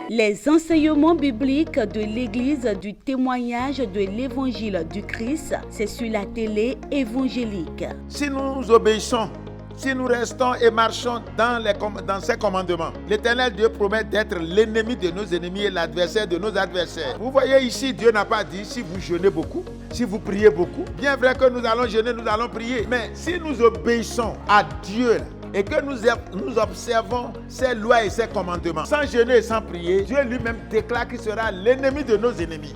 Les enseignements bibliques de l'Église du témoignage de l'Évangile du Christ, c'est sur la télé évangélique. Si nous obéissons, si nous restons et marchons dans ses commandements, l'Éternel Dieu promet d'être l'ennemi de nos ennemis et l'adversaire de nos adversaires. Vous voyez ici, Dieu n'a pas dit si vous jeûnez beaucoup, si vous priez beaucoup. Bien vrai que nous allons jeûner, nous allons prier. Mais si nous obéissons à Dieu et que nous observons ses lois et ses commandements, sans jeûner et sans prier, Dieu lui-même déclare qu'il sera l'ennemi de nos ennemis.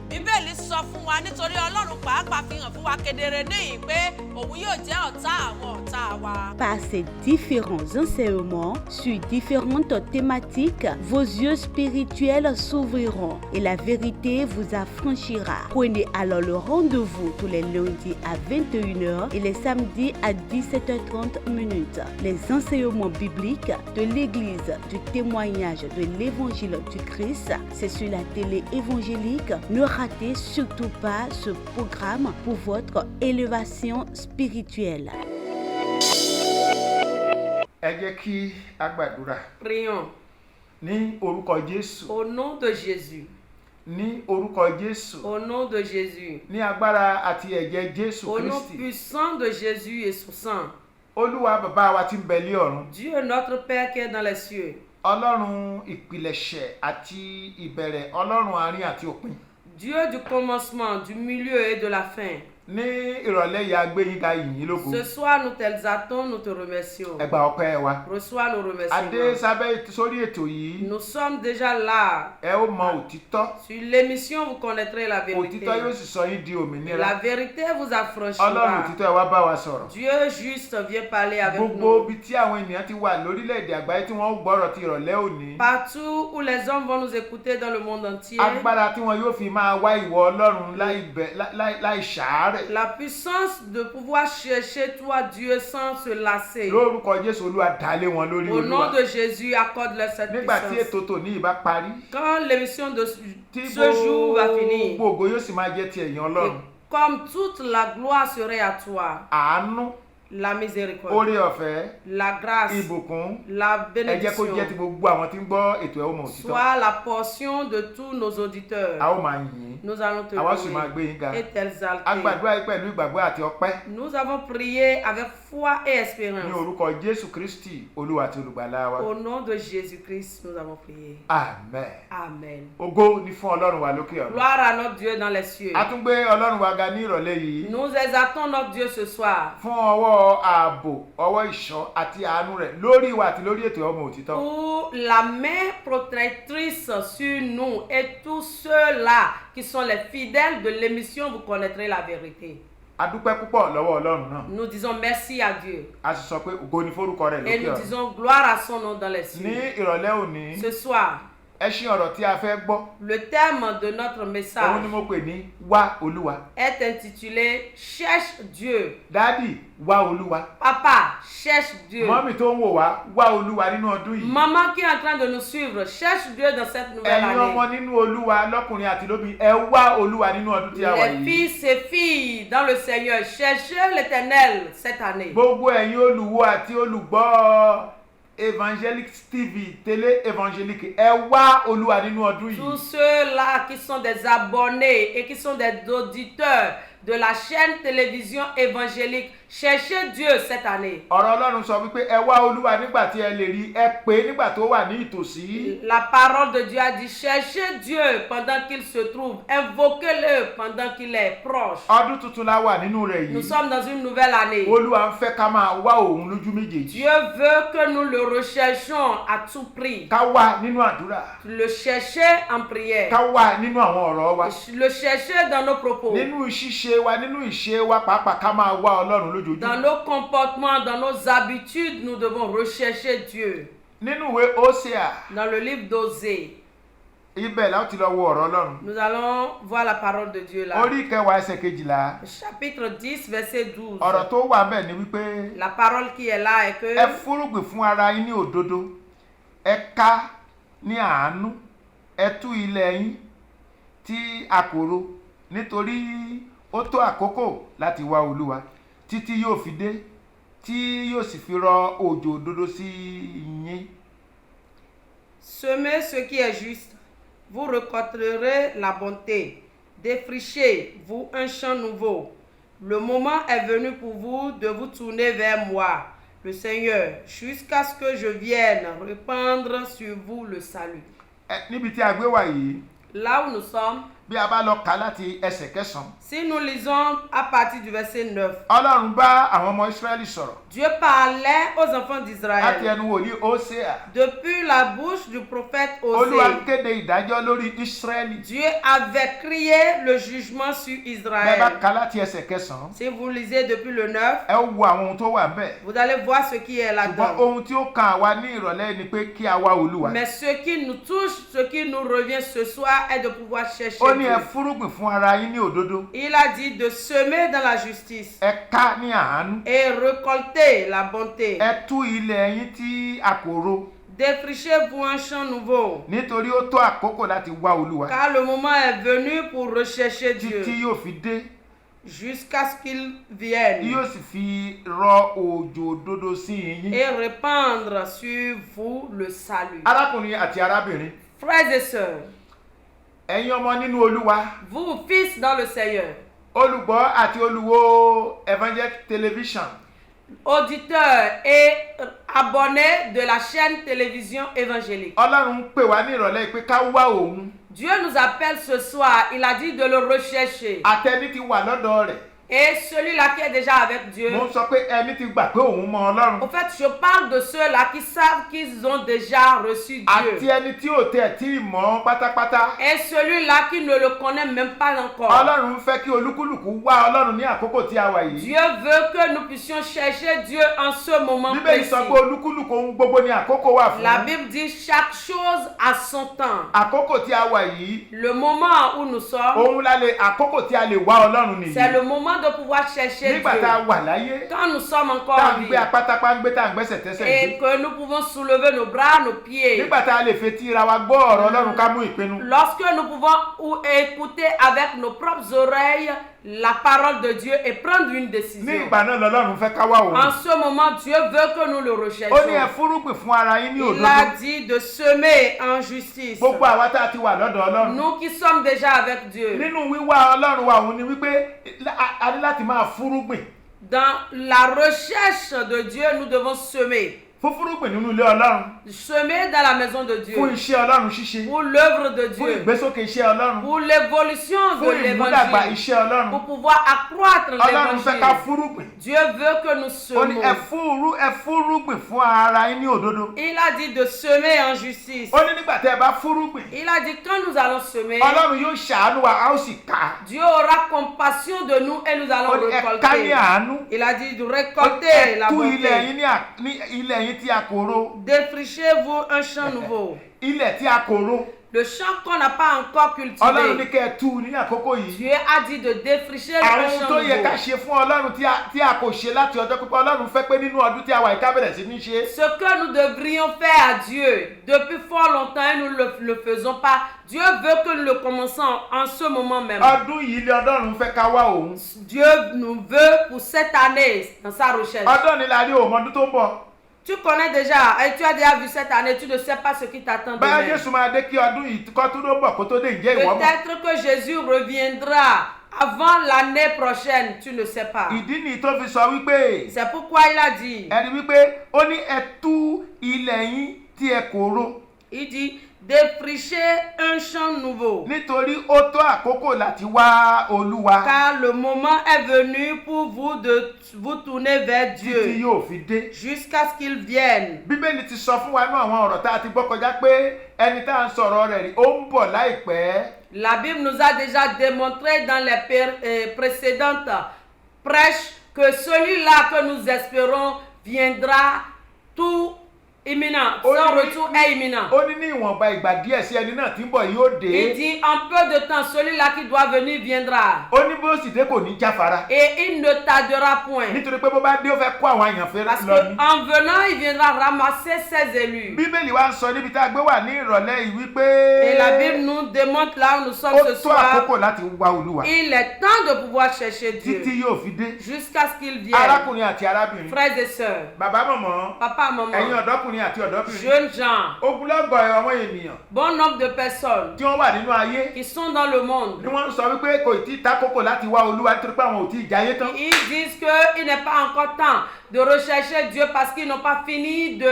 Par ces différents enseignements sur différentes thématiques, vos yeux spirituels s'ouvriront et la vérité vous affranchira. Prenez alors le rendez-vous tous les lundis à 21h et les samedis à 17h30. Les enseignements bibliques de l'Église du témoignage de l'Évangile du Christ, c'est sur la télé évangélique. Ne ratez surtout pas ce programme pour votre élévation spirituelle. Prions. Au nom de Jésus. Au nom de Jésus. Au nom puissant de Jésus et son sang. Dieu notre Père qui est dans les cieux. Dieu du commencement, du milieu et de la fin. Ce soir, nous t'exaltons, nous te remercions. Reçois nos remerciements. Nous sommes déjà là. Sur l'émission, vous connaîtrez la vérité. La vérité vous affranchira. Dieu juste vient parler avec nous. Partout où les hommes vont nous écouter dans le monde entier. La puissance de pouvoir chercher toi, Dieu, sans se lasser. Au nom de Jésus, accorde-leur cette puissance. Quand l'émission de ce jour va finir, comme toute la gloire serait à toi, la miséricorde, la grâce, la bénédiction soit la portion de tous nos auditeurs. Nous allons te louer et t'exalter. Nous avons prié avec foi et espérance. Au nom de Jésus-Christ, nous avons prié. Amen. Amen. Gloire à notre Dieu dans les cieux. Nous exaltons notre Dieu ce soir. Pour la main protectrice sur nous et tous ceux-là qui sont les fidèles de l'émission, vous connaîtrez la vérité. Nous disons merci à Dieu. Et nous disons gloire à son nom dans les cieux. Ce soir, le thème de notre message est intitulé Cherche Dieu. Papa, cherche Dieu. Maman qui est en train de nous suivre, cherche Dieu dans cette nouvelle année. Les fils et filles dans le Seigneur, cherchez l'Éternel cette année. Évangélique TV, télé évangélique. Tous ceux-là qui sont des abonnés et qui sont des auditeurs de la chaîne télévision évangélique, cherchez Dieu cette année. La parole de Dieu a dit cherchez Dieu pendant qu'il se trouve, invoquez-le pendant qu'il est proche. Nous sommes dans une nouvelle année. Dieu veut que nous le recherchions à tout prix. Le chercher en prière. Le chercher dans nos propos. Dans nos comportements, dans nos habitudes, nous devons rechercher Dieu. Dans le livre d'Osée, nous allons voir la parole de Dieu là. Chapitre 10, verset 12. La parole qui est là est que ó tó àkókò láti wá Olúwa títí yóò fi dé tí yóò sì fi rọ òjò òdodo sí yín. Semez ce qui est juste vous récolterez la bonté. Défrichez-vous un champ nouveau. Le moment est venu pour vous de vous tourner vers moi, le Seigneur, jusqu'à ce que je vienne répandre sur vous le salut. Là où nous sommes, si nous lisons à partir du verset 9, Dieu parlait aux enfants d'Israël depuis la bouche du prophète Osée. Dieu avait crié le jugement sur Israël. Si vous lisez depuis le 9, vous allez voir ce qui est là-dedans. Mais ce qui nous touche, ce qui nous revient ce soir est de pouvoir chercher Dieu. Il a dit de semer dans la justice et récolter la bonté. Défrichez-vous un champ nouveau, car le moment est venu pour rechercher Dieu jusqu'à ce qu'il vienne et répandre sur vous le salut. Frères et sœurs, vous fils dans le Seigneur, auditeurs et abonnés de la chaîne télévision évangélique, Dieu nous appelle ce soir. Il a dit de le rechercher. Et celui-là qui est déjà avec Dieu. En fait, je parle de ceux-là qui savent qu'ils ont déjà reçu Dieu. Et celui-là qui ne le connaît même pas encore. Dieu veut que nous puissions chercher Dieu en ce moment précis. La Bible dit chaque chose a son temps. Le moment où nous sommes, c'est le moment de pouvoir chercher Dieu. Quand nous sommes encore en vie et que nous pouvons soulever nos bras, nos pieds, lorsque nous pouvons écouter avec nos propres oreilles la parole de Dieu et prendre une décision. En ce moment, Dieu veut que nous le recherchions. Il a dit de semer en justice. Nous qui sommes déjà avec Dieu, dans la recherche de Dieu, nous devons semer. Semer dans la maison de Dieu, pour l'œuvre de Dieu, pour l'évolution de l'évangile, pour pouvoir accroître l'évangile. Dieu veut que nous semions. Il a dit de semer en justice. Il a dit quand nous allons semer, Dieu aura compassion de nous et nous allons récolter. Il a dit de récolter la bonté. Défrichez-vous un champ nouveau. Le champ qu'on n'a pas encore cultivé. Dieu a dit de défricher le champ nouveau. Ce que nous devrions faire à Dieu depuis fort longtemps et nous ne le faisons pas, Dieu veut que nous le commençons en ce moment même. Dieu nous veut pour cette année dans sa recherche. Tu connais déjà et tu as déjà vu cette année, tu ne sais pas ce qui t'attend demain. Peut-être que Jésus reviendra avant l'année prochaine, tu ne sais pas. C'est pourquoi il a dit, il dit, défricher un champ nouveau. Car le moment est venu pour vous de vous tourner vers Dieu jusqu'à ce qu'il vienne. La Bible nous a déjà démontré dans les précédentes prêches que celui-là que nous espérons viendra tout imminent. Son retour est imminent. Il dit en peu de temps, celui-là qui doit venir viendra. Et il ne tardera point. Parce qu'en venant, il viendra ramasser ses élus. Et la Bible nous démontre là où nous sommes ce soir. Il est temps de pouvoir chercher Dieu jusqu'à ce qu'il vienne. Frères et sœurs, papa, maman, ọkùnrin àti ọ̀dọ́bìnrin. jeunes gens, ogunlọ́gọ̀ àwọn ènìyàn bon nombre de personnes tí wọ́n wà nínú ayé qui sont dans le monde. ni wọ́n ń sọ wípé kò tí ì tákòkò láti wá Olúwa nítorí pé àwọn ò tí ì jayé tán. Ils disent qu'il n'est pas encore temps de rechercher Dieu parce qu'ils n'ont pas fini de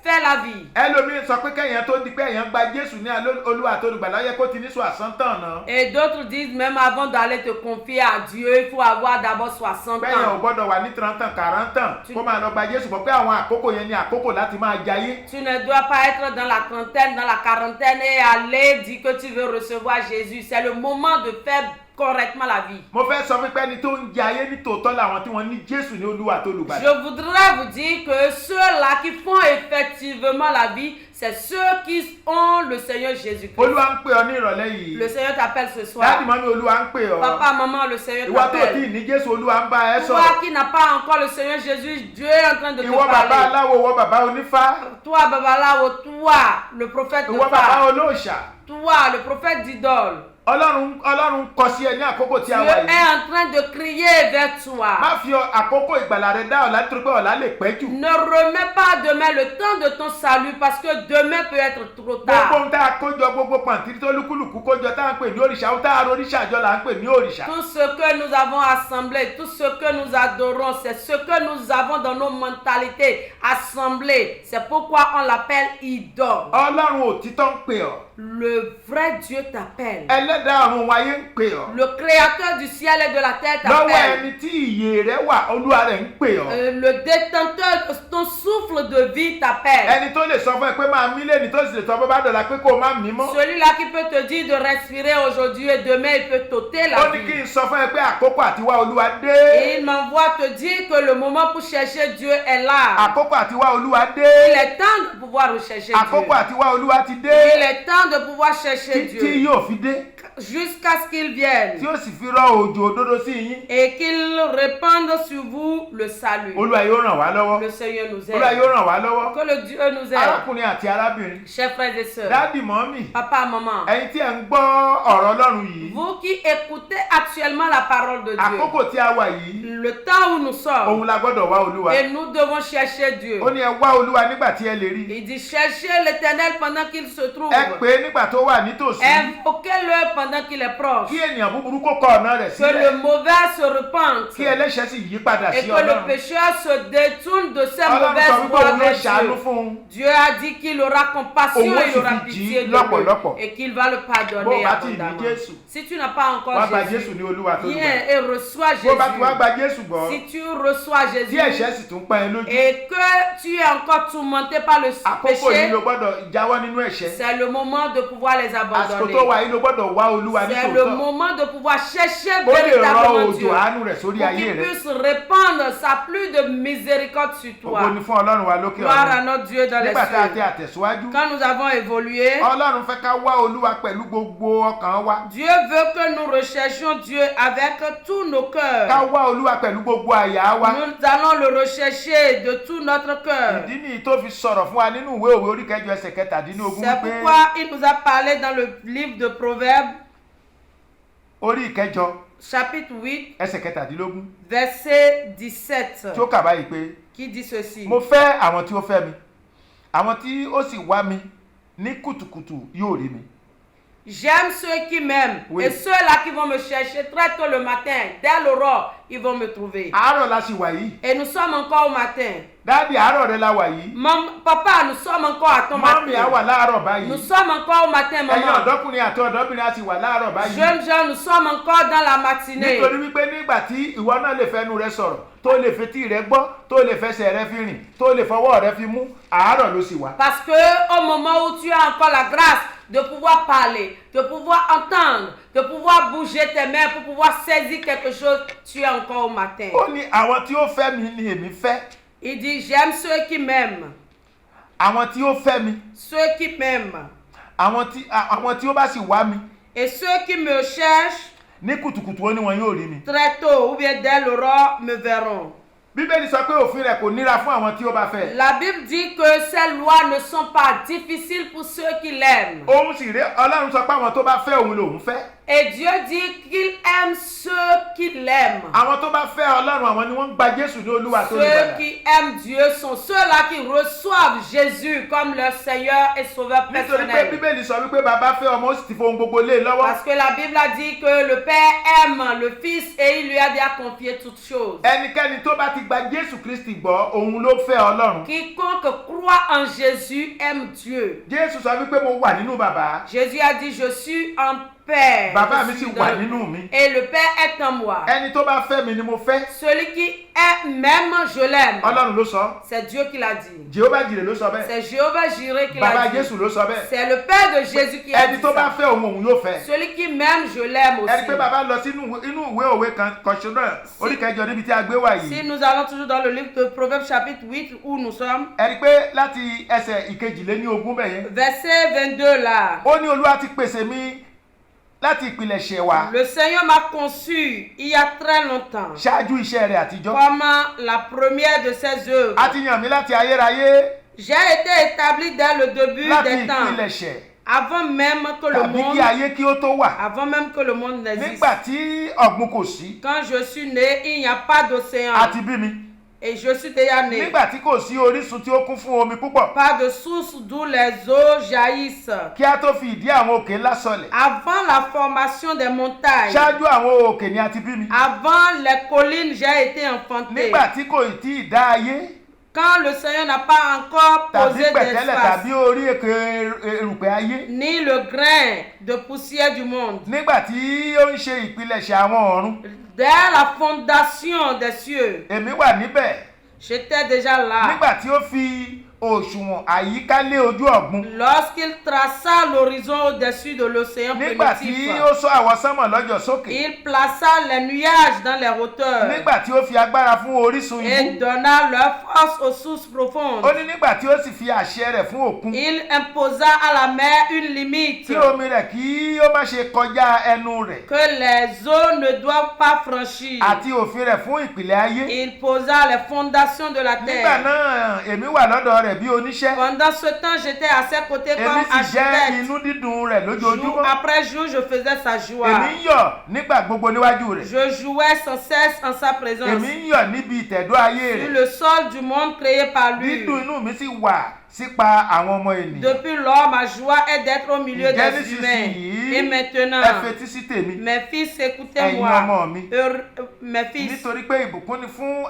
faire la vie. ẹlòmíín sọ pé kẹ́yìn tó di pé èèyàn gba Jésù ní Olúwa àti Olùgbàlà yẹ kó ti ní 60 ans náà. Et d'autres disent même avant d'aller te confier à Dieu, il faut avoir d'abord 60 bẹ́ẹ̀ ò ans. gbọ́dọ̀ wà ní 30 ans 40 ans kó máa lọ gba Jésù bọ̀ pé àwọn àkókò yẹn ni àkókò láti máa jayé. Tu ne dois pas être dans la trentaine, dans la quarantaine et aller dire que tu veux recevoir Jésus. C'est le moment de faire correctement la vie. mo fẹ́ sọ wípé ẹni tó ń jẹ ayé ní tòótọ́ làwọn tí wọ́n ní Jésù ní Olúwa àti Olùgbàlà. Je voudrais vous dire que ceux-là qui font effectivement la vie, c'est ceux qui ont le Seigneur Jésus-Christ. Olúwa ń pè ọ́ ní ìrọ̀lẹ́ yìí. Le Seigneur t'appelle ce soir. dáàdì mọ́mí Olúwa ń pè ọ́. Papa, maman, le Seigneur ìwọ tó tí ì t'appelle. ní Jésù Olúwa ń bá ẹ Toi sọ̀rọ̀. qui n'as pas encore le Seigneur Jésus, Dieu est en train de te ìwọ bàbá parler. aláwo ìwọ bàbá onífá. Toi, Babalawo, toi, le prophète de ìwọ bàbá Fa, olóòṣà. toi, le prophète d'idole. Ọlọ́run kọ sí ẹ ní àkókò tí a Dieu wà yìí. est en train de crier vers toi. má fi àkókò ìgbàlà rẹ dá ọ̀la nítorí pé ọ̀la lè pẹ́ jù. Ne remets pas demain le temps de ton salut parce que demain peut être trop gbogbo tard. ń tá a kójọ gbogbo pàǹtírí tó lúkúlùkù kójọ tá à ń pè ní òrìṣà ó tá a oríṣà àjọ là ń pè ní òrìṣà. Tout ce que nous avons assemblé, tout ce que nous adorons, c'est ce que nous avons dans nos mentalités assemblées. C'est pourquoi on l'appelle idole. Ọlọ́run òtítọ́ ń pè ọ́. Le vrai Dieu t'appelle. Ẹlẹ́dàá ọ̀run wáyé ń pè ọ́. Le créateur du ciel et de la terre lọ́wọ́ t'appelle. ẹni tí ìyè rẹ̀ wà Olúwa rẹ̀ ń pè ọ́. Le détenteur de ton souffle de vie t'appelle. ẹni tó lè sọ fún ẹ pé máa mí lẹ́ni tó sì lè sọ fún bá dọ̀la pé kó o má mí mọ́. Celui-là qui peut te dire de respirer aujourd'hui et demain il peut t'ôter la ó ní kí vie. n sọ fún ẹ pé àkókò àti wá Olúwa dé. Et il m'envoie te dire que le moment pour chercher Dieu est là. àkókò àti wá Olúwa dé. Il est temps de pouvoir rechercher àkókò Dieu. àti wá Olúwa ti dé. Il est temps de pouvoir chercher tí Dieu yóò fi dé. jusqu'à ce qu'il vienne tí ó sì fi rọ òjò òdodo sí yín. et qu'il répande sur vous le salut. Olúwa yóò ràn wá lọ́wọ́. Le Seigneur nous Olúwa aide. yóò ràn wá lọ́wọ́. Que le Dieu nous aide. arákùnrin àti arábìnrin. Chers frères et sœurs, dáàdì mọ́mì. papa, maman, ẹ̀yin tí ẹ̀ ń gbọ́ ọ̀rọ̀ Ọlọ́run yìí. vous qui écoutez actuellement la parole de Dieu, àkókò tí a wà yìí. le temps où nous sommes, òun la gbọ́dọ̀ wá Olúwa. et nous devons chercher Dieu. ó ní ẹ wá Olúwa nígbà tí ẹ lè rí. Il dit cherchez l'Éternel pendant qu'il se trouve. ẹ pè é nígbà tó wà nítòsí. Invoquez-le pendant qu'il est proche. kí ènìyàn búburú kó kọ ọ̀nà rẹ̀ Que le sílẹ̀. mauvais se repente. kí ẹlẹ́ṣẹ̀ sì yí padà Et sí que le Ọlọ́run. pécheur se détourne de ses Ọlọ́run sọ mauvaises wípé voies òun ló vers ṣàánú Dieu. fún un. Dieu a dit qu'il aura compassion, Òun ó il sì aura fi pitié jì í de lọ́pọ̀lọpọ̀. lui et qu'il va le Bó pardonner bá ti ní abondamment. Jésù, Si tu n'as pas encore wá gba Jésus, Jésù ní Olúwa tó viens lùgbà. et reçois bó bá ti wá Jésus. gba Jésù gbọ́. Si tu reçois tí ẹ̀ṣẹ̀ Jésus sì tún pa ẹ lójú. et que tu es encore tourmenté par le àkókò yìí péché, ló gbọ́dọ̀ jáwọ́ nínú ẹ̀ṣẹ̀. c'est le moment de pouvoir les àsìkò tó abandonner. wà yìí ló gbọ́dọ̀ wá Olúwa C'est le nítòótọ́. moment de pouvoir chercher ó lè rọ véritablement òjò Dieu. àánú rẹ̀ sórí Pour ayé qu'il rẹ̀. puisse répandre sa pluie de miséricorde sur ògo toi. ni fún Ọlọ́run wa lókè Gloire à ọ̀run. notre Dieu dans les nígbà tí a ti cieux. àtẹ̀síwájú. Quand nous avons évolué, Ọlọ́run fẹ́ ká wá Olúwa pẹ̀lú gbogbo ọkàn wa. Dieu veut que nous recherchions Dieu avec tous nos ká cœurs. wá Olúwa pẹ̀lú gbogbo àyà wa. Nous allons le rechercher de tout notre cœur. ìdí nìyí tó fi sọ̀rọ̀ fún wa nínú ìwé òwe orí kẹjọ ẹsẹ̀ kẹtàdínlógún C'est wípé pourquoi il nous a parlé dans le livre de Proverbes, orí ìkẹjọ chapitre 8, ẹsẹ̀ kẹtàdínlógún verset 17, tí ó kà báyìí pé qui dit ceci. mo fẹ́ àwọn tí ó fẹ́ mi àwọn tí ó sì wá mi ní kùtùkùtù yóò rí mi. J'aime ceux qui m'aiment Oui. et ceux-là qui vont me chercher très tôt le matin, dès l'aurore, ils vont me trouver. àárọ̀ la sì wà yìí. Et nous sommes encore au matin. dáàdì àárọ̀ rẹ la wà yìí. Papa, nous sommes encore à ton mọ́mì á wà matin. láàárọ̀ báyìí. Nous sommes encore au matin, ẹ̀yin maman. ọ̀dọ́kùnrin àti ọ̀dọ́bìnrin á sì wà láàárọ̀ báyìí. Jeunes gens, nous sommes encore dans la matinée. nítorí wípé nígbà tí ìwọ náà lè fẹnu rẹ sọ̀rọ̀ tó lè fetí rẹ gbọ́ tó lè fẹsẹ̀ rẹ fi rìn tó lè fọwọ́ rẹ fi mú àárọ̀ ló sì wà. Parce que au moment où tu as encore la grâce de pouvoir parler, de pouvoir entendre, de pouvoir bouger tes mains pour pouvoir saisir quelque chose, tu es encore au matin. ó ní àwọn tí ó fẹ́ mi ni èmi fẹ́. Il dit, j'aime ceux qui m'aiment. àwọn tí ó fẹ́ mi Ceux qui m'aiment. àwọn tí ó bá sì wá mi Et ceux qui me cherchent ní kùtùkùtù ó ní wọn yóò rí mi. très tôt ou bien dès l'aurore me verront. bíbélì sọ pé òfin rẹ̀ kò níra fún àwọn tí ó bá fẹ́. La Bible dit que ces lois ne sont pas difficiles pour ceux qui l'aiment. òun sì rí Ọlọ́run sọ pé àwọn tó bá fẹ́ òun lòun fẹ́. Et Dieu dit qu'il aime ceux qui l'aiment. Àwọn tó bá fẹ́ Ọlọ́run àwọn ni wọ́n ń gba Jésù ní Olúwa tó Ceux olùgbàlà. qui aiment Dieu sont ceux-là qui reçoivent Jésus comme leur Seigneur et Sauveur Nítorí pé personnel. Bíbélì sọ wípé bàbá fẹ́ ọmọ ó sì ti fohun gbogbo lé e lọ́wọ́. Parce que la Bible a dit que le Père aime le Fils et il lui a déjà confié toutes choses. Ẹnikẹ́ni tó bá ti gba Jésù Kristi gbọ́ òun ló fẹ́ Ọlọ́run. Quiconque croit en Jésus aime Dieu. Jésù sọ wípé mo wà nínú bàbá. Jésus a dit, je suis en Père. Bàbá mi Je sì suis wà dans- nínú mi. Et le Père est en moi. Ẹni tó bá fẹ́ mi ni mo fẹ́. Celui qui m'aime, je l'aime. Ọlọ́run ló sọ. C'est Dieu qui l'a dit. Jèhófà jìrè ló sọ bẹ́ẹ̀. C'est Jéhovah Jireh qui l'a Bàbá dit. Jésù ló sọ bẹ́ẹ̀. C'est le Père de Jésus qui a Ẹni dit tó bá ça. fẹ́ òun yóò fẹ́. Celui qui m'aime, je l'aime Ẹni pé aussi. bàbá lọ sínú inú ìwé òwe kan náà orí kẹjọ níbi tí a gbé wà Si yìí. nous allons toujours dans le livre de Proverbes chapitre 8 où nous sommes, Ẹni pé láti ẹsẹ̀ ìkejìléníogún bẹ̀ yẹn. verset 22 là. Ó ní Olúwa ti pèsè mi láti ìpilẹ̀ṣẹ̀ wa Le Seigneur m'a conçu il y a très longtemps, ṣáájú iṣẹ́ rẹ̀ àtijọ́. comme la première de ses œuvres. A ti yàn mí láti ayérayé J'ai été établi dès le début láti des temps, ìpilẹ̀ṣẹ̀ avant même que le tàbí monde, kí ayé kí ó tó wà. avant même que le monde n'existe. Nígbà tí ọ̀gbun kò sí, Quand je suis né, il n'y a pas d'océan a ti bí mi. et je suis déjà né. Nígbà tí kò sí orísun tí ó kún fún omi púpọ̀, Pas de source d'où les eaux jaillissent. kí a tó fi ìdí àwọn òkè ńlá sọlẹ̀. Avant la formation des montagnes, Ṣáájú àwọn òkè ni a ti bí mi. avant les collines, j'ai été enfanté. Nígbà tí kò tí ì dá ayé Quand le Seigneur n'a pas encore tàbí posé pẹ̀tẹ́lẹ̀ d'espace, tàbí orí èkè erùpẹ̀ ayé. ni le grain de poussière du monde. Nígbà tí ó ń ṣe ìpilẹ̀ṣẹ̀ àwọn ọ̀run, Dès la fondation des cieux, èmi wà níbẹ̀. j'étais déjà là. Nígbà tí ó fi òṣùwọ̀n àyíká lé ojú ọ̀gbun. Lorsqu'il traça l'horizon au-dessus de l'océan Nígbà tí primitif, ó sọ àwọsánmọ̀ lọ́jọ́ sókè. il plaça les nuages dans les hauteurs Nígbà tí ó fi agbára fún orísun et ibú. donna leur force aux sources profondes. Ó ní nígbà tí ó sì fi àṣẹ rẹ̀ fún òkun. Il imposa à la mer une limite Tí omi rẹ̀ kí ó má ṣe kọjá ẹnu rẹ̀. que les eaux ne doivent pas franchir. Àti òfin rẹ̀ fún ìpìlẹ̀ ayé. Il posa les fondations de la Nígbà terre. náà èmi wà lọ́dọ̀ rẹ̀ bí oníṣẹ́. Pendant ce temps, j'étais à ses côtés Èmi comme sì jẹ́ architecte. inú dídùn rẹ̀ Jour lójoojúmọ́. après jour, je faisais sa joie. Èmi ń yọ̀ nígbà gbogbo níwájú rẹ̀. Je jouais sans cesse en sa présence. Èmi ń yọ̀ níbi ìtẹ̀dó ayé Sur rẹ̀. le sol du monde créé par lui. Dídùn inú mi sì wà sípa àwọn ọmọ ènìyàn. Depuis lors, ma joie est d'être au milieu Ǹjẹ́ des humains. nísinsìnyí Et maintenant, ẹ fetí sí tèmi. mes fils, Ẹ̀yin écoutez-moi. ọmọ mi. Mes fils, Nítorí pé ìbùkún ni fún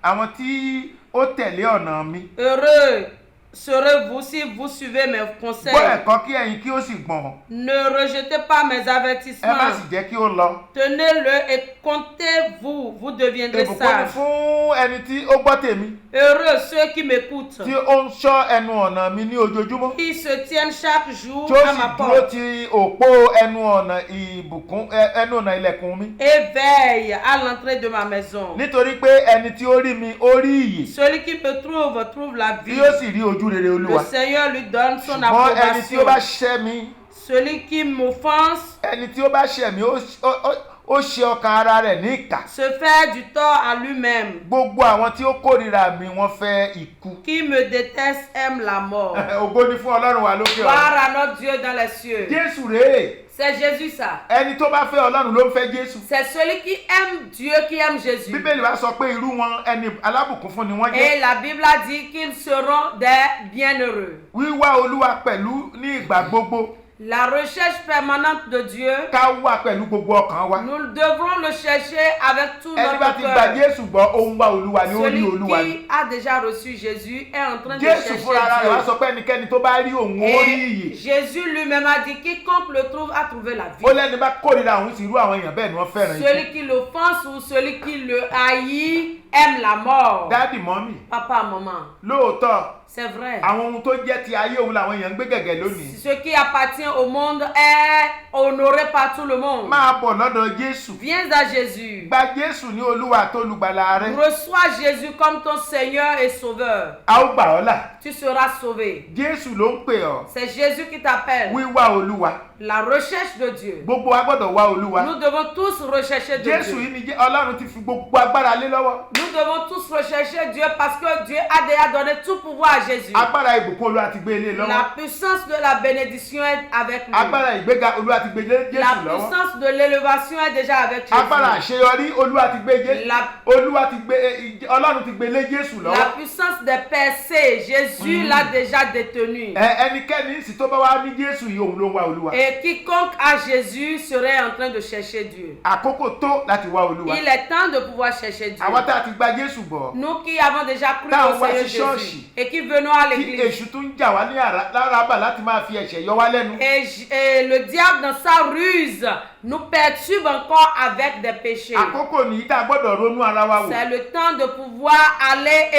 àwọn tí ó tẹ̀lé ọ̀nà mi. heureux serez-vous si vous suivez mes conseils. Gbọ́ ẹ̀kọ́ kí ẹ̀yin kí ó sì gbọ̀n. Ne rejetez pas mes Ẹ má avertissements. sì jẹ́ kí ó lọ. Tenez-le et comptez-vous, vous deviendrez Ìbùkún ni sages. fún ẹni tí ó gbọ́ tèmi. Heureux ceux qui m'écoutent, Tí ó ń ṣọ́ ẹnu ọ̀nà mi ní ojoojúmọ́. qui se tiennent chaque jour Tí ó à sì ma dúró porte ti òpó ẹnu ọ̀nà ìbùkún ẹnu ọ̀nà ilẹ̀kùn mi. et veillent à l'entrée de ma maison. Nítorí pé ẹni tí ó rí mi ó rí ìyè. Celui qui me trouve la Tí vie. yóò sì rí ojú rere Le Olúwa. Seigneur lui donne son Ṣùgbọ́n ẹni tí ó bá approbation. ṣẹ́ mi. Celui qui m'offense Ẹni tí ó bá ṣẹ̀ mí ó ṣe ọkàn ara rẹ̀ ní ìkà. se fait du tort à lui-même. Gbogbo àwọn tí ó kórìíra mi wọ́n fẹ́ ikú. Qui me déteste aime la mort. Ògo ni fún Ọlọ́run wa lókè ọ̀run. Gloire à notre Dieu dans les cieux. Jésù rèé. C'est Jésus ça. Ẹni tó bá fẹ́ Ọlọ́run ló ń fẹ́ Jésù. C'est celui qui aime Dieu qui aime Jésus. Bíbélì wa sọ pé irú wọn ẹni alábùkún fún ni wọ́n jẹ́. Et la Bible a dit qu'ils seront des bienheureux. Wíwá Olúwa pẹ̀lú ní ìgbà gbogbo. La recherche permanente de Dieu, Ká wà pẹ̀lú gbogbo ọkàn wa. nous devrons le chercher avec tout Ẹni bá notre ti gba cœur. Jésù gbọ́, ó ń wá Olúwa ni ó rí Celui Olúwa ni. qui a déjà reçu Jésus est en train de Jésù chercher fúnra rẹ̀ wá Dieu. sọ pé ẹnikẹ́ni tó bá rí òun ó rí Et ìyè. Jésus lui-même a dit quiconque le trouve a trouvé la vie. Ó lẹ́ni bá kórìíra òun sì irú àwọn èèyàn bẹ́ẹ̀ ni wọ́n fẹ́ràn ikú. Celui qui l'offense ou celui qui le haït aime la mort. Dádì mọ́mì, Papa, maman, lóòótọ́ c'est vrai. àwọn ohun tó jẹ́ ti ayé òun làwọn èèyàn ń gbé gẹ̀gẹ̀ lónìí. Ce qui appartient au monde est honoré par tout le monde. Máa bọ̀ lọ́dọ̀ Jésù. Viens à Jésus. Gba Jésù ní Olúwa tó olùgbàlà rẹ. Reçois Jésus comme ton Seigneur et Sauveur. A ó gbà ọ́ là. Tu seras sauvé. Jésù ló ń pè ọ́. C'est Jésus qui t'appelle. Wíwá Olúwa. La recherche de Dieu. Gbogbo wa gbọ́dọ̀ wá Olúwa. Nous devons tous rechercher de Jésù Dieu. yìí ni Ọlọ́run ti fi gbogbo agbára lé lọ́wọ́. Nous devons tous rechercher Dieu parce que Dieu a déjà donné tout pouvoir à à Jésus. Agbára ìbùkún Olúwa ti gbé ilé lọ́wọ́. La puissance de la bénédiction est avec lui. Agbára ìgbéga Olúwa ti gbé Jésù lọ́wọ́. La puissance de l'élévation est déjà avec Jésus. Agbára àṣeyọrí Olúwa ti gbé Ọlọ́run ti gbé lé Jésù lọ́wọ́. La puissance des percées, Jésus l'a déjà détenue. Ẹnikẹ́ni sì tó bá wá ní Jésù yìí òun ló ń wá Olúwa. Et quiconque a Jésus serait en train de chercher Dieu. Àkókò tó láti wá Olúwa. Il est temps de pouvoir chercher Dieu. Àwa tá a ti gba Jésù gbọ́. Nous qui avons déjà cru au Seigneur Jésus et qui venons à l'église. Kí èṣù tún jà wá ní láràbà láti máa fi ẹ̀ṣẹ̀ yọ wá lẹ́nu. Et le diable dans sa ruse nous perturbe encore avec des péchés. Àkókò nìyí tá a gbọ́dọ̀ ronú ara wa wò. C'est le temps de pouvoir aller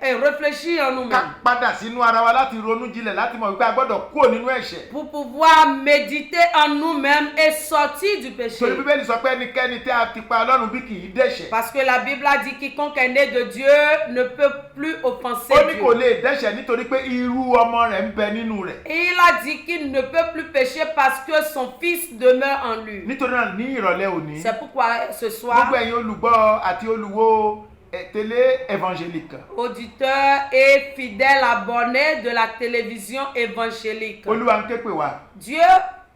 et réfléchir en nous-mêmes. Ká padà sínú ara wa láti ronú jinlẹ̀ láti mọ̀ wípé a gbọ́dọ̀ kúrò nínú ẹ̀ṣẹ̀. Pour pouvoir méditer en nous-mêmes et sortir du péché. Torí Bíbélì sọ pé ẹnikẹ́ni tí a ti pa Ọlọ́run bí kì í dẹ́ṣẹ̀. Parce que la Bible a dit quiconque est né de Dieu ne peut plus offenser Ó ní Dieu. kò lè dẹ́ṣẹ̀ nítorí pé irú ọmọ rẹ̀ ń bẹ nínú rẹ̀. Et il a dit qu'il ne peut plus pécher parce que son fils demeure en lui. Nítorí náà ní ìrọ̀lẹ́ òní. C'est pourquoi ce soir, Gbogbo ẹ̀yin olùgbọ́ àti olùwò télé évangélique. auditeurs et fidèles abonnés de la télévision évangélique, Olúwa ń ké pè wá. Dieu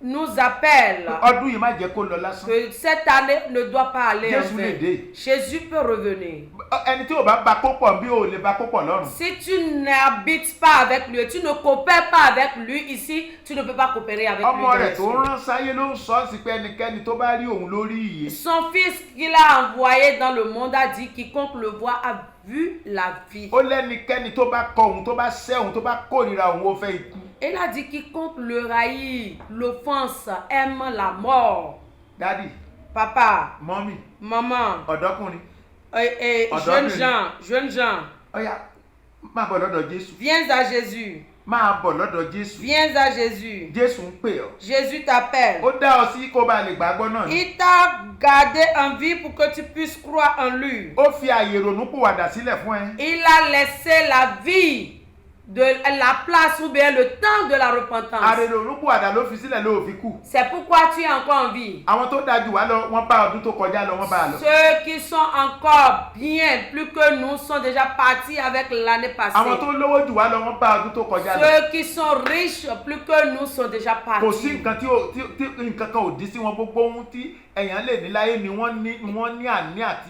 nous appelle Ọdún yìí má jẹ́ kó lọ lásán. que cette année ne doit pas aller en Jésus vain. lè dé. Jésus peut revenir. Ẹni tí ò bá bá kó pọ̀ bí ò lè bá kó pọ̀ lọ́run. Si tu n'habites pas avec lui, tu ne coopères pas avec lui ici, tu ne peux pas coopérer avec lui. Ọmọ rẹ̀ tó rán sáyé ló ń sọ sí pé ẹnikẹ́ni tó bá rí òun lórí ìyè. Son fils qu'il a envoyé dans le monde a dit quiconque le voit a vu la vie. Ó lẹ́nikẹ́ni tó bá kọ òun tó bá sẹ́ òun tó bá kórìíra òun ó fẹ́ ikú. Il a dit quiconque le haït, l'offense, aime la mort. Dádì. Papa. Mọ́mì. Maman. Ọ̀dọ́kùnrin. Jeunes gens. Ọ̀yá máa bọ̀ lọ́dọ̀ Jésù. Viens à Jésus. Máa bọ̀ lọ́dọ̀ Jésù. Viens à Jésus. Jésù ń pè ọ́. Jésus t'appelle. Ó dá ọ sí kó bá lè gbàgbọ́ náà. Il t'a gardé en vie pour que tu puisses croire en lui. Ó fi àyè ìrònúpìwàdà sílẹ̀ fún ẹ. Il a laissé la vie, de la place ou bien le temps de la repentance. Àrèrònúpìwàdà ló fi sílẹ̀ ló fi kú. C'est pourquoi tu es encore en vie. Àwọn tó dájú wá lọ wọ́n bá ọdún tó kọjá lọ wọ́n bá a lọ. Ceux qui sont encore bien plus que nous sont déjà partis avec l'année passée. Àwọn tó lówó jù wá lọ wọ́n bá ọdún tó kọjá lọ. Ceux qui sont riches plus que nous sont déjà partis. Kò sí nǹkan tí nǹkan kan ò dí sí wọn, gbogbo ohun tí èèyàn lè ní láyé ni wọ́n ní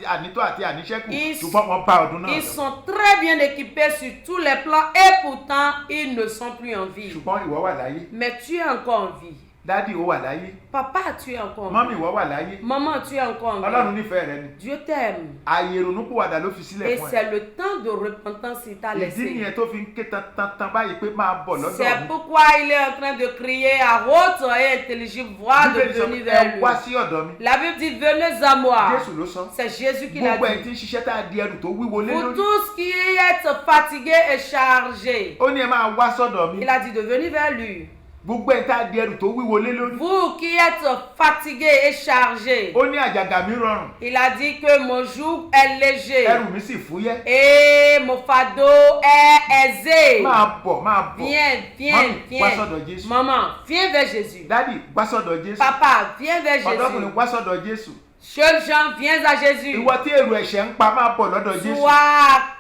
ànító àti àníṣẹ́kù ṣùgbọ́n wọ́n bá ọdún náà lọ. Ils sont très bien équipés sur tous les plans et pourtant ils ne sont plus en vie. Ṣùgbọ́n ìwọ wà láyé. Mais tu es encore en vie. Dádì ó wà láyé. Papa, tu es encore en vie. Mọ́mì ìwọ wà láyé. Maman, tu es encore en vie. Ọlọ́run nífẹ̀ẹ́ rẹ ni. Dieu t'aime. Ààyè ìrònúpìwàdà ló fi sílẹ̀ Et fún ẹ. c'est le temps de repentance qu'il t'a laissé. Ìdí nìyẹn tó fi ń ké tantan báyìí pé máa bọ̀ lọ́dọ̀ mi. C'est pourquoi il est en train de crier à haute et intelligible voix de venir vers lui. Ẹ wá sí ọ̀dọ̀ mi. La Bible dit venez à moi. Jésù ló sọ. C'est Jésus qui l'a Gbogbo ẹ̀ dit. tí ń ṣiṣẹ́ tá a di ẹrù tó wíwo lé Vous lórí. tous qui êtes fatigués et chargés. Ó ní ẹ máa wá sọ́dọ̀ mi. Il a dit de venir vers lui. Gbogbo ẹ̀ tá a di ẹrù tó wíwo lé lórí. Vous qui êtes fatigués et chargés. Ó ní àjàgà mi rọrùn. Il a dit que mon joug est léger. Ẹrù mi sì fúyẹ́. Et mon fardeau est aisé. Máa bọ̀. Viens. Mọ́mì wá sọ́dọ̀ Jésù. Maman, viens vers Jésus. Dádì wá sọ́dọ̀ Jésù. Papa, viens vers Ọ̀dọ́kùnrin Jésus. wá sọ́dọ̀ Jésù. Jeunes gens, viens à Jésus. Ìwọ tí èrò ẹ̀ṣẹ̀ ń pa máa bọ̀ lọ́dọ̀ Jésù. Toi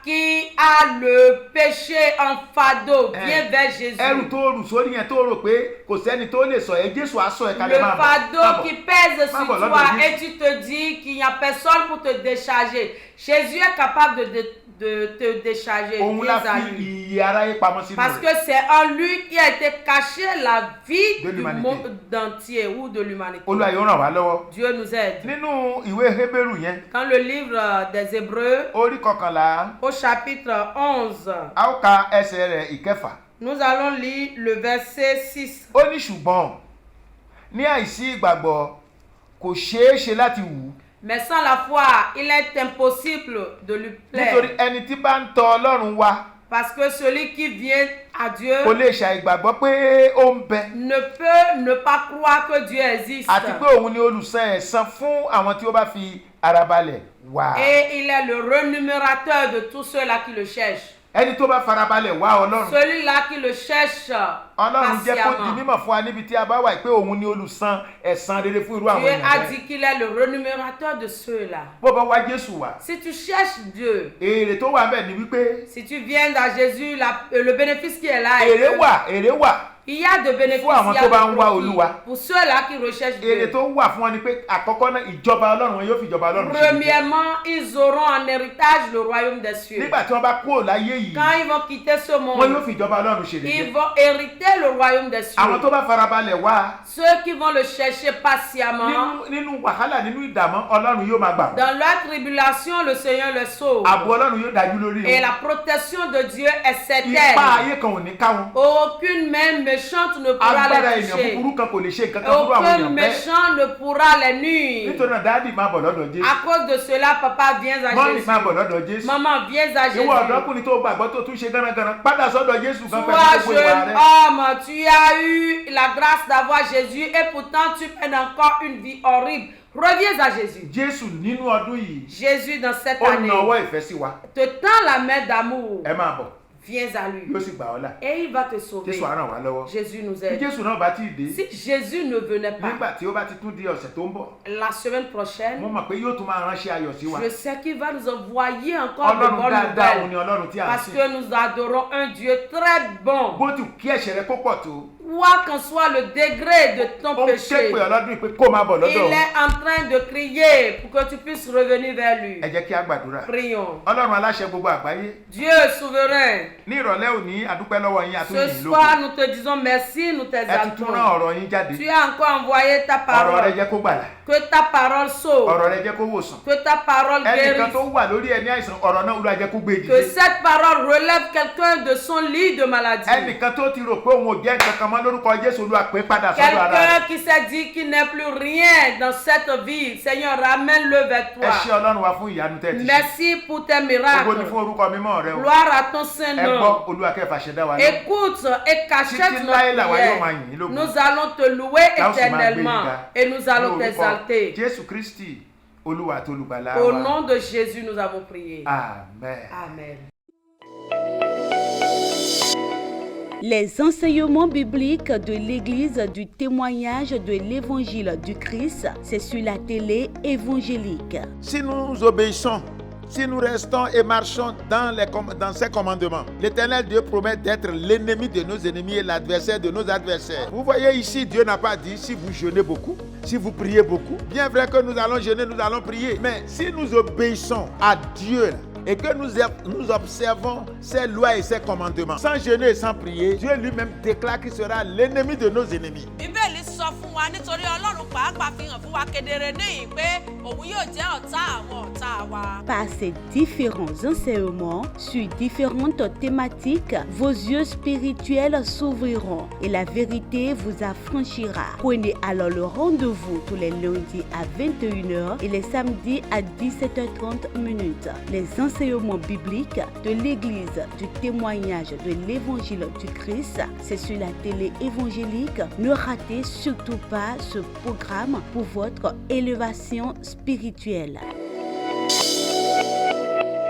qui as le péché en fardeau, viens vers Jésus. Ẹrù tó rù sórí yẹn tó rò pé kò sẹ́ni tó lè sọ ẹ́, Jésù á sọ ẹ̀ kalẹ̀ Le máa bọ̀. fardeau qui pèse sur Máa bọ̀ toi lọ́dọ̀ et Jésù. tu te dis qu'il n'y a personne pour te décharger. Jésus est capable de te décharger. Òun Viens la à fi lui. ìyè aráyé pamọ́ sínú Parce rẹ̀. que c'est en lui qui a été cachée la vie De du l'humanité. monde entier ou de l'humanité. Olúwa yóò ràn wá lọ́wọ́. Dieu nous aide. Nínú ìwé Hébérù yẹn, Dans le livre des Hébreux, orí 11, au chapitre 11, a ó ka ẹsẹ̀ rẹ̀ ìkẹfà. nous allons lire le verset 6. Ó ní ṣùgbọ́n ní àìsí ìgbàgbọ́ kò ṣeé ṣe láti wù ú. Mais sans la foi, il est impossible de lui Nítorí plaire. ẹni tí bá ń tọ Ọlọ́run wá Parce que celui qui vient à Dieu kò lè ṣàìgbàgbọ́ pé ó ń bẹ. ne peut ne pas croire que Dieu existe. Àti pé òun ni olùsan ẹ̀san fún àwọn tí ó bá fi ara balẹ̀ wá. Et il est le rémunérateur de tous ceux-là qui le cherchent. Ẹni tó bá farabalẹ̀ wá Ọlọ́run. Celui-là qui le cherche Ọlọ́run jẹ́ kó di patiemment. mímọ̀ fún wa níbi tí a bá wà pé òun ni olùsan ẹ̀san rere fún irú àwọn Dieu èèyàn a bẹ́ẹ̀. dit qu'il est le rémunérateur de ceux-là. Bó bá wá Jésù wá. Si tu cherches Dieu, Èrè tó wà bẹ́ẹ̀ ni wípé. si tu viens à Jésus, le bénéfice qui est là, Èrè wà. il y a de bénéfices, Fún àwọn il y a tó bá ń de wá profit. Olúwa. Pour ceux-là qui recherchent Èrè Dieu. tó wà fún wọn ni pé àkọ́kọ́ náà ìjọba Ọlọ́run wọn yóò fi ìjọba Ọlọ́run ṣe. Premièrement, ils auront en héritage le royaume des cieux. Nígbà tí wọ́n bá kúrò láyé yìí. Quand ils vont quitter ce Wọn yóò monde, fi ìjọba Ọlọ́run ṣe ils rere. vont hériter le royaume des cieux. Àwọn tó bá farabalẹ̀ wá. Ceux qui vont le chercher patiemment, Nínú wàhálà nínú ìdààmú Ọlọ́run yóò máa gbà wọ́n. dans leur tribulation, le Seigneur les sauve. Ààbò Ọlọ́run yóò dájú lórí Et wọn. la protection de Dieu est Ipá certaine. ayé kan ò ní ká wọn. Aucune main méchante ne pourra Agbára les ènìyàn toucher. búburú kan kò lè ṣe nǹkan kan fún àwọn Aucun èèyàn bẹ́ẹ̀. méchant ne pourra les nuire. Nítorí náà dáàdì máa bọ̀ lọ́dọ̀ Jésù. À cause de cela, papa, viens à Mọ́mì Jésus. máa bọ̀ lọ́dọ̀ Jésù. Maman, viens à Ìwọ Jésus. ọ̀dọ́kùnrin tó gbàgbọ́ tó tún ṣe gánagànà padà sọ́dọ̀ Jésù kan pẹ̀lú Toi, gbogbo ìwà jeune rẹ. homme, tu as eu la grâce d'avoir Jésus et pourtant tu mènes encore une vie horrible. Reviens à Jésus. Jésù nínú ọdún yìí Jésus, dans cette ó année, nawọ́ ìfẹ́ sí wa. te tend la main d'amour. Ẹ máa bọ̀ Viens à lui. yóò sì gbà ọ́ là. Et il va te sauver. Jésù á ràn wá lọ́wọ́. Jésus nous Bí aide. Jésù náà bá tíì dé Si Jésus ne venait pas, nígbà tí ó bá ti tún di ọ̀sẹ̀ tó ń bọ̀ la semaine mo prochaine, mọ̀ pé yóò tún máa ránṣẹ́ ayọ̀ sí wa. je sais qu'il va nous envoyer encore de Ọlọ́run bonnes dáadáa òun ni nouvelles. Ọlọ́run tí a ń Parce sìn. que nous adorons un Dieu très bon. Bó ti kí ẹ̀ṣẹ̀ rẹ kó pọ̀ tó Quoi qu'en soit le degré de ton ó ń ké péché, pè ọlọ́dún yìí pé kó máa bọ̀ il lọ́dọ̀ òun. est en train de crier pour que tu puisses revenir vers lui. Ẹ jẹ́ kí a gbàdúrà. Prions. Ọlọ́run aláṣẹ gbogbo àgbáyé Dieu souverain, ní ìrọ̀lẹ́ òní adúpẹ́ lọ́wọ́ yín ce àtúnyìn lógo. soir nous te disons merci, nous Ẹ ti tún rán t'exaltons. ọ̀rọ̀ yín jáde. Tu as encore envoyé ta Ọ̀rọ̀ rẹ parole. jẹ́ kó gbàlà. Que ta parole sauve. Ọ̀rọ̀ rẹ jẹ́ kó wòsàn. Que ta parole Ẹnìkan tó guérisse. wà lórí ẹni àìsàn ọ̀rọ̀ náà Olúwa jẹ́ kó gbé Que dìde. cette parole relève quelqu'un de son lit de maladie. Ẹnìkan tó ti rò pé òun ò jẹ́ nǹkan kan mọ́ lórúkọ Jésù Olúwa pé padà sọ́dọ̀ ara rẹ̀. Quelqu'un qui s'est dit qu'il n'est plus rien dans cette vie. Seigneur, ramène-le vers Ẹ ṣé toi. Ọlọ́run wa fún ìyanu tẹ́ ẹ ti ṣe. Merci pour tes Ògo ni miracles. fún orúkọ mímọ́ rẹ o. Gloire à ton saint Ẹ gbọ́ nom. Olúwa kẹfà ṣẹ̀dá wa lọ. Écoute et cachette Títí notre láé làwa yóò máa prière. yìn yín lógo. Nous allons te louer Là ó sì máa gbé éternellement yín ga. et nous allons Ní orúkọ t'exalter. Jésù Kristi Olúwa àti olùgbàlà Au wa. nom de Jésus, nous avons prié. Amen. Amen. Les enseignements bibliques de l'Église du témoignage de l'Évangile du Christ, c'est sur la télé évangélique. Si nous obéissons, si nous restons et marchons dans ses commandements, l'Éternel Dieu promet d'être l'ennemi de nos ennemis et l'adversaire de nos adversaires. Vous voyez ici, Dieu n'a pas dit si vous jeûnez beaucoup, si vous priez beaucoup. Bien vrai que nous allons jeûner, nous allons prier. Mais si nous obéissons à Dieu, et que nous observons ses lois et ses commandements, sans jeûner et sans prier, Dieu lui-même déclare qu'il sera l'ennemi de nos ennemis. Bíbélì sọ fún wa nítorí Ọlọ́run pàápàá fi hàn fún wa kedere níyìn pé òun yóò jẹ́ ọ̀tá àwọn ọ̀tá wa. Par ces différents enseignements sur différentes thématiques, vos yeux spirituels s'ouvriront et la vérité vous affranchira. Prenez alors le rendez-vous tous les lundis à 21h et les samedis à 17h30. Les enseignements bibliques de l'Église du témoignage de l'Évangile du Christ, c'est sur la télé évangélique. Ne ratez surtout pas ce programme pour votre élévation spirituelle.